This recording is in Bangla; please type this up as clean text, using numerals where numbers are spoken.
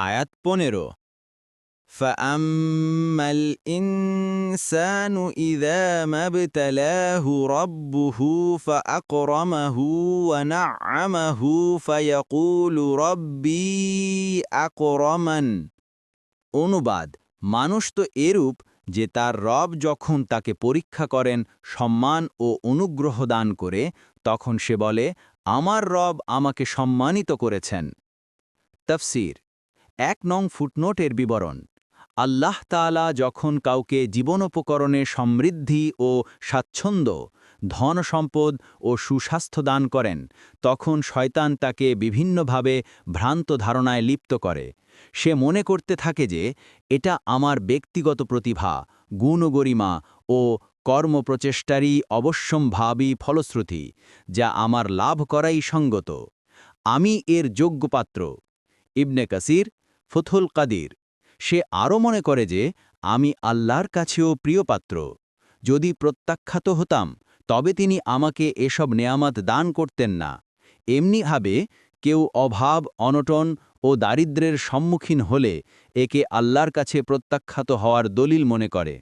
আয়াত 15 فَأَمَّا الْإِنسَانُ إِذَا مَا ابْتَلَاهُ رَبُّهُ فَأَكْرَمَهُ وَنَعَّمَهُ فَيَقُولُ رَبِّي أَكْرَمَنِ। অনুবাদ: মানুষ তো এরূপ যে তার রব যখন তাকে পরীক্ষা করেন সম্মান ও অনুগ্রহ দান করে, তখন সে বলে, আমার রব আমাকে সম্মানিত করেছেন। তাফসীর: ১ নং ফুটনোটের বিবরণ। আল্লাহ তাআলা যখন কাউকে জীবনোপকরণে সমৃদ্ধি ও স্বাচ্ছন্দ্য, ধন সম্পদ ও সুস্বাস্থ্য দান করেন, তখন শয়তান তাকে বিভিন্নভাবে ভ্রান্ত ধারণায় লিপ্ত করে। সে মনে করতে থাকে যে এটা আমার ব্যক্তিগত প্রতিভা, গুণগরিমা ও কর্মপ্রচেষ্টারই অবশ্যম্ভাবী ফলশ্রুতি, যা আমার লাভ করাই সঙ্গত। আমি এর যোগ্য পাত্র। ইবনে কাসির, ফুথুল কাদির। সে আরও মনে করে যে আমি আল্লাহর কাছেও প্রিয়পাত্র। যদি প্রত্যাখ্যাত হতাম, তবে তিনি আমাকে এসব নেয়ামত দান করতেন না। এমনিভাবে কেউ অভাব, অনটন ও দারিদ্র্যের সম্মুখীন হলে একে আল্লাহর কাছে প্রত্যাখ্যাত হওয়ার দলিল মনে করে।